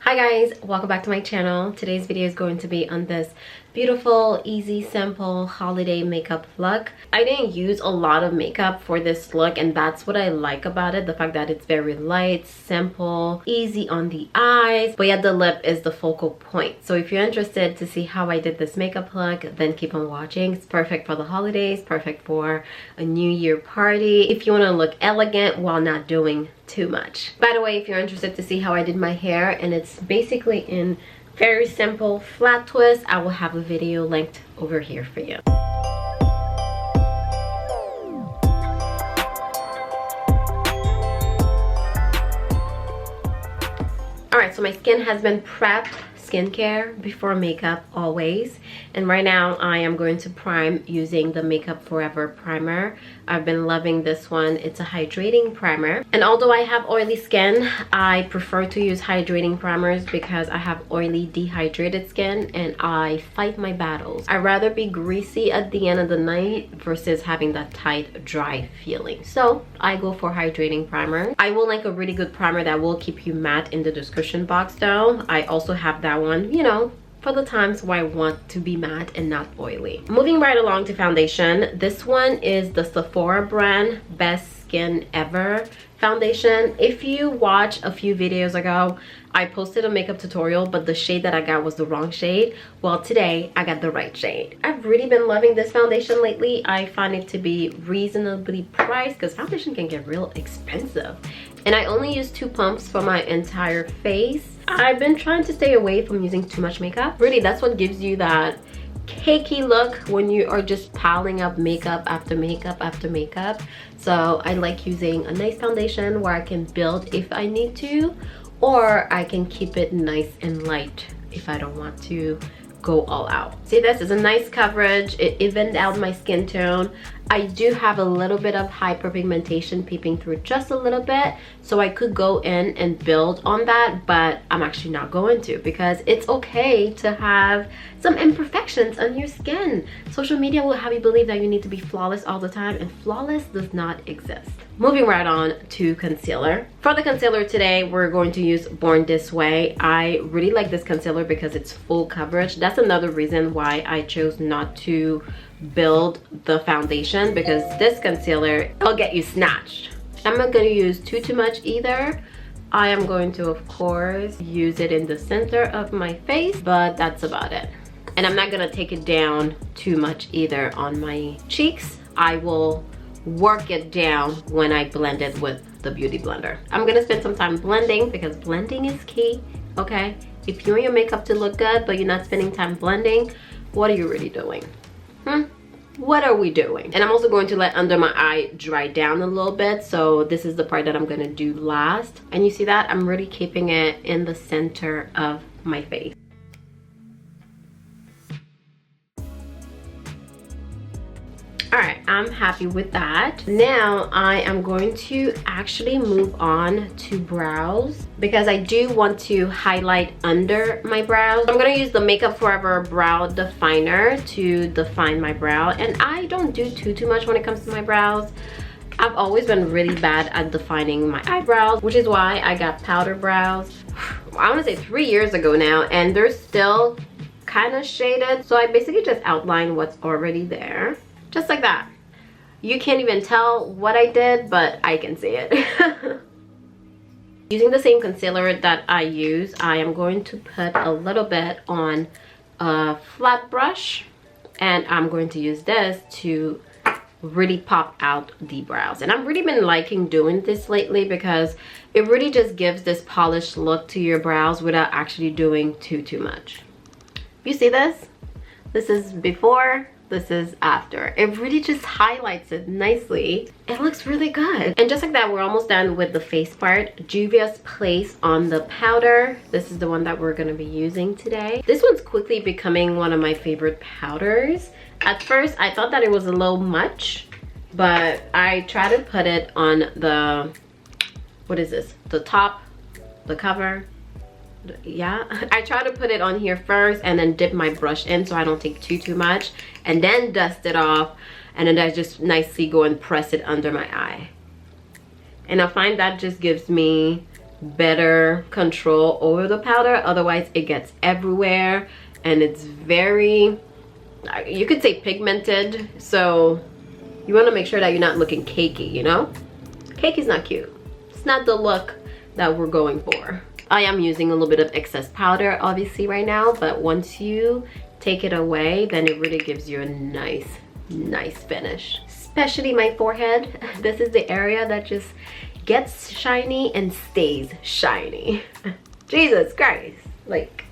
Hi guys, welcome back to my channel. Today's video is going to be on this beautiful, easy, simple holiday makeup look. I didn't use a lot of makeup for this look, and that's what I like about it, the fact that it's very light, simple, easy on the eyes, but yet the lip is the focal point. So if you're interested to see how I did this makeup look, then keep on watching. It's perfect for the holidays, perfect for a new year party, if you want to look elegant while not doing too much. By the way, if you're interested to see how I did my hair, and it's basically in very simple flat twist, I will have a video linked over here for you. Alright, so my skin has been prepped. Skincare before makeup always, and right now I am going to prime using the Makeup Forever primer. I've been loving this one. It's a hydrating primer, and although I have oily skin, I prefer to use hydrating primers because I have oily dehydrated skin and I fight my battles. I'd rather be greasy at the end of the night versus having that tight dry feeling, so I go for hydrating primer. I will link a really good primer that will keep you matte in the description box though. I also have that one, you know, for the times where I want to be matte and not oily. Moving right along to foundation. This one is the Sephora brand Best Skin Ever foundation. If you watch a few videos ago, I posted a makeup tutorial, but the shade that I got was the wrong shade. Well, today I got the right shade. I've really been loving this foundation lately. I find it to be reasonably priced because foundation can get real expensive, and I only use 2 pumps for my entire face. I've been trying to stay away from using too much makeup. Really, that's what gives you that cakey look when you are just piling up makeup after makeup after makeup. So I like using a nice foundation where I can build if I need to, or I can keep it nice and light if I don't want to go all out. See, this is a nice coverage. It evened out my skin tone. I do have a little bit of hyperpigmentation peeping through just a little bit, so I could go in and build on that, but I'm actually not going to because it's okay to have some imperfections on your skin. Social media will have you believe that you need to be flawless all the time, and flawless does not exist. Moving right on to concealer. For the concealer today, we're going to use Born This Way. I really like this concealer because it's full coverage. That's another reason why I chose not to build the foundation, because this concealer, it'll get you snatched. I'm not going to use too much either. I am going to, of course, use it in the center of my face, but that's about it. And I'm not going to take it down too much either on my cheeks. I will work it down when I blend it with the beauty blender. I'm going to spend some time blending because blending is key, okay? If you want your makeup to look good but you're not spending time blending, what are you really doing? What are we doing? And I'm also going to let under my eye dry down a little bit, so this is the part that I'm going to do last. And you see that I'm really keeping it in the center of my face. Alright, I'm happy with that. Now I am going to actually move on to brows because I do want to highlight under my brows. I'm going to use the Makeup Forever Brow Definer to define my brow, and I don't do too much when it comes to my brows. I've always been really bad at defining my eyebrows, which is why I got powder brows, I want to say 3 years ago now, and they're still kind of shaded. So I basically just outline what's already there. Just like that. You can't even tell what I did, but I can see it. Using the same concealer that I use, I am going to put a little bit on a flat brush, and I'm going to use this to really pop out the brows. And I've really been liking doing this lately because it really just gives this polished look to your brows without actually doing too much. You see this? This is before. This is after. It really just highlights it nicely. It looks really good. And just like that, we're almost done with the face part. Juvia's Place on the powder. This is the one that we're going to be using today. This one's quickly becoming one of my favorite powders. At first, I thought that it was a little much, but I try to put it on the, what is this? The top, the cover. Yeah, I try to put it on here first and then dip my brush in so I don't take too much, and then dust it off, and then I just nicely go and press it under my eye. And I find that just gives me better control over the powder. Otherwise it gets everywhere and it's very, you could say, pigmented. So you want to make sure that you're not looking cakey, you know? Cake is not cute. It's not the look that we're going for. I am using a little bit of excess powder obviously right now, but once you take it away, then it really gives you a nice finish. Especially my forehead. This is the area that just gets shiny and stays shiny. Jesus Christ, like,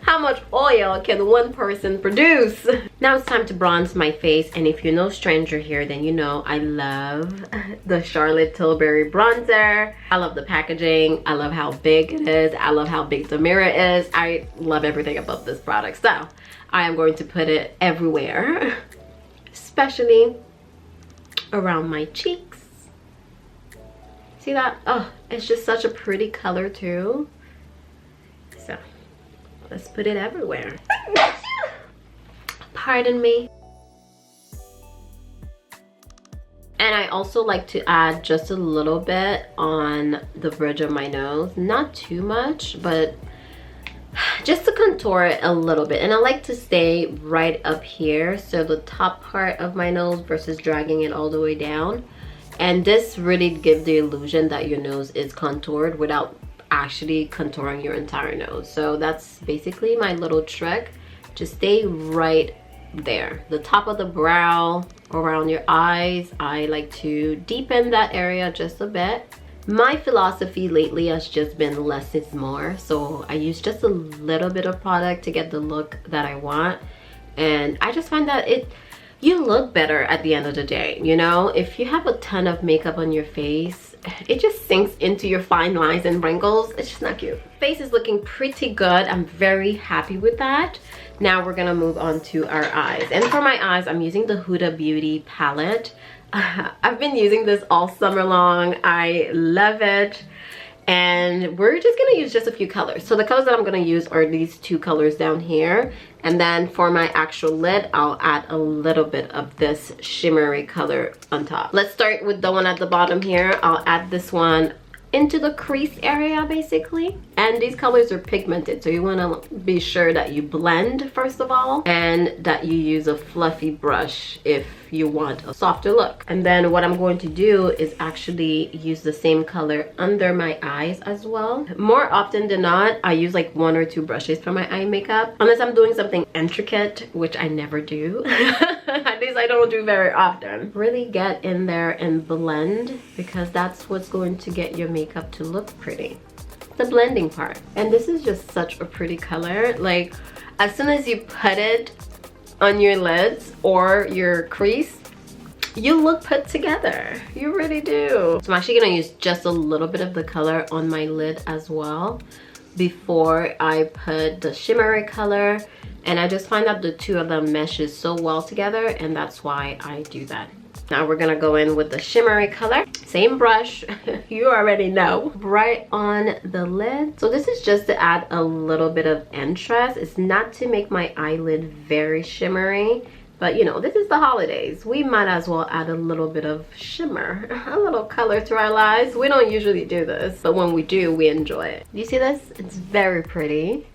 how much oil can one person produce? Now it's time to bronze my face, and if you're no stranger here, then you know I love the Charlotte Tilbury bronzer. I love the packaging. I love how big it is. I love how big the mirror is. I love everything about this product. So I am going to put it everywhere, especially around my cheeks. See that? Oh, it's just such a pretty color too. So let's put it everywhere. Pardon me. And I also like to add just a little bit on the bridge of my nose. Not too much, but just to contour it a little bit. And I like to stay right up here, so the top part of my nose versus dragging it all the way down. And this really gives the illusion that your nose is contoured without actually contouring your entire nose. So that's basically my little trick. Just stay right there, the top of the brow, around your eyes. I like to deepen that area just a bit. My philosophy lately has just been less is more, so I use just a little bit of product to get the look that I want. And I just find that you look better at the end of the day, you know? If you have a ton of makeup on your face, it just sinks into your fine lines and wrinkles. It's just not cute. Face is looking pretty good. I'm very happy with that. Now we're gonna move on to our eyes. And for my eyes, I'm using the Huda Beauty palette. I've been using this all summer long. I love it. And we're just gonna use just a few colors. So the colors that I'm gonna use are these two colors down here. And then for my actual lid, I'll add a little bit of this shimmery color on top. Let's start with the one at the bottom here. I'll add this one into the crease area basically. And these colors are pigmented, so you wanna be sure that you blend first of all, and that you use a fluffy brush if you want a softer look. And then what I'm going to do is actually use the same color under my eyes as well. More often than not, I use like 1 or 2 brushes for my eye makeup, unless I'm doing something intricate, which I never do. At least I don't do very often. Really get in there and blend, because that's what's going to get your makeup to look pretty. The blending part. And this is just such a pretty color. Like, as soon as you put it on your lids or your crease, you look put together. You really do. So I'm actually gonna use just a little bit of the color on my lid as well before I put the shimmery color. And I just find that the two of them meshes so well together, and that's why I do that. Now we're gonna go in with the shimmery color. Same brush, you already know. Right on the lid. So this is just to add a little bit of interest. It's not to make my eyelid very shimmery, but you know, this is the holidays. We might as well add a little bit of shimmer, a little color to our lives. We don't usually do this, but when we do, we enjoy it. You see this? It's very pretty.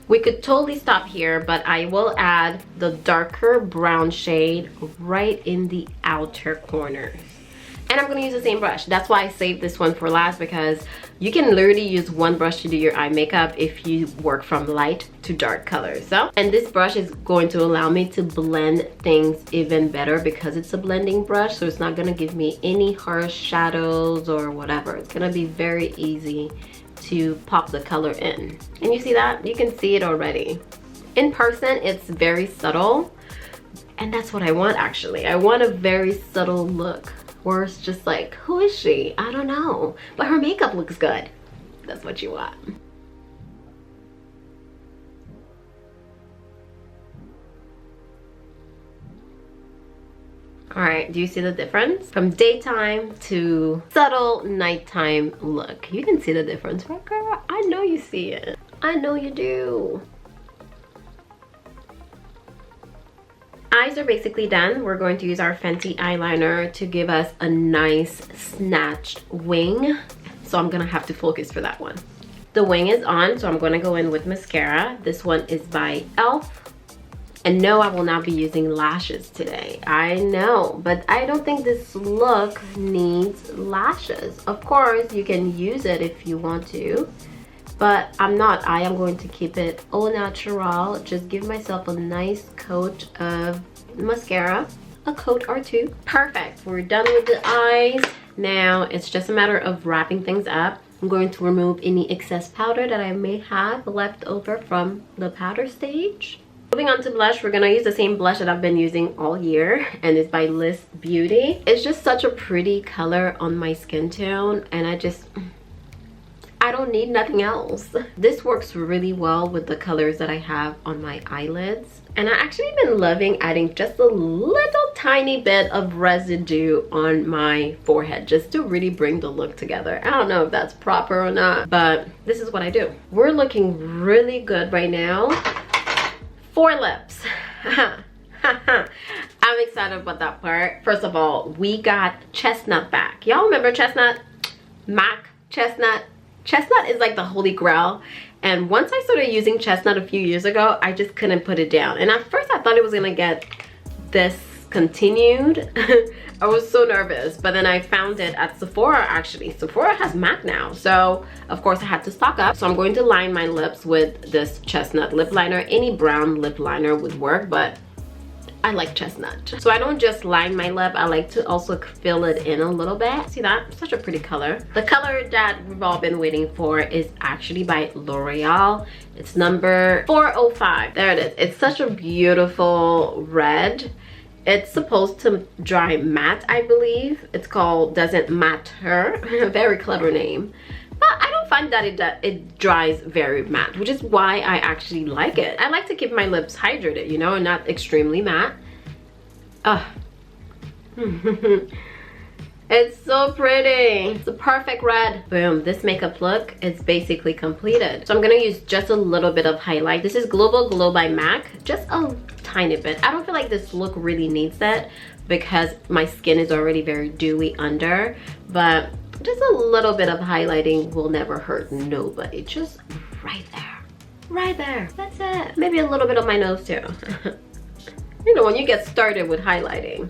We could totally stop here, but I will add the darker brown shade right in the outer corners. And I'm gonna use the same brush. That's why I saved this one for last, because you can literally use one brush to do your eye makeup if you work from light to dark colors. So, and this brush is going to allow me to blend things even better because it's a blending brush, so it's not gonna give me any harsh shadows or whatever. It's gonna be very easy to pop the color in. And you see that? You can see it already. In person, it's very subtle, and that's what I want actually. I want a very subtle look where it's just like, who is she? I don't know, but her makeup looks good. That's what you want. All right, do you see the difference? From daytime to subtle nighttime look. You can see the difference, right, girl? I know you see it. I know you do. Eyes are basically done. We're going to use our Fenty eyeliner to give us a nice snatched wing. so I'm gonna have to focus for that one. The wing is on, so I'm gonna go in with mascara. This one is by e.l.f. And no, I will not be using lashes today. I know, but I don't think this look needs lashes. Of course, you can use it if you want to, but I'm not. I am going to keep it au natural. Just give myself a nice coat of mascara, a coat or two. Perfect. We're done with the eyes. Now it's just a matter of wrapping things up. I'm going to remove any excess powder that I may have left over from the powder stage. Moving on to blush, we're gonna use the same blush that I've been using all year, and it's by Liz Beauty. It's just such a pretty color on my skin tone, and I don't need nothing else. This works really well with the colors that I have on my eyelids. And I actually been loving adding just a little tiny bit of residue on my forehead just to really bring the look together. I don't know if that's proper or not, but this is what I do. We're looking really good right now. For lips. I'm excited about that part. First of all, we got Chestnut back. Y'all remember Chestnut? MAC Chestnut. Chestnut is like the holy grail. And once I started using Chestnut a few years ago, I just couldn't put it down. And at first I thought it was gonna get discontinued. I was so nervous, but then I found it at Sephora actually. Sephora has MAC now, so of course I had to stock up. So I'm going to line my lips with this Chestnut lip liner. Any brown lip liner would work, but I like Chestnut. So I don't just line my lip, I like to also fill it in a little bit. See that? Such a pretty color. The color that we've all been waiting for is actually by L'Oreal. It's number 405. There it is. It's such a beautiful red. It's supposed to dry matte, I believe. It's called Doesn't Matter. Very clever name. But I don't find that it dries very matte, which is why I actually like it. I like to keep my lips hydrated, you know, and not extremely matte. It's so pretty. It's a perfect red. Boom, this makeup look is basically completed. So I'm gonna use just a little bit of highlight. This is Global Glow by MAC. Just a tiny bit. I don't feel like this look really needs that because my skin is already very dewy under, but just a little bit of highlighting will never hurt nobody. Just right there. Right there. That's it. Maybe a little bit on my nose too. You know, when you get started with highlighting,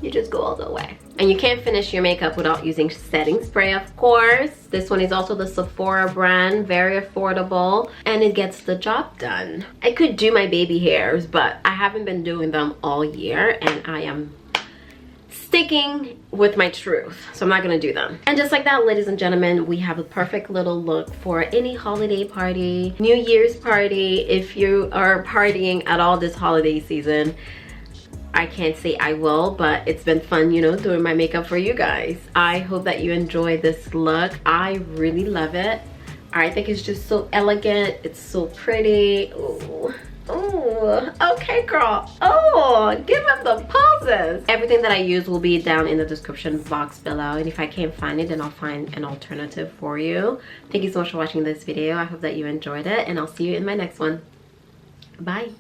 you just go all the way. And you can't finish your makeup without using setting spray, of course. This one is also the Sephora brand, very affordable, and it gets the job done. I could do my baby hairs, but I haven't been doing them all year, and I am sticking with my truth, so I'm not gonna do them. And just like that, ladies and gentlemen, we have a perfect little look for any holiday party, New Year's party. If you are partying at all this holiday season, I can't say I will, but it's been fun, you know, doing my makeup for you guys. I hope that you enjoy this look. I really love it. I think it's just so elegant. It's so pretty. Ooh. Ooh, okay girl. Oh, give up the poses. Everything that I use will be down in the description box below, and if I can't find it, then I'll find an alternative for you. Thank you so much for watching this video. I hope that you enjoyed it, and I'll see you in my next one. Bye.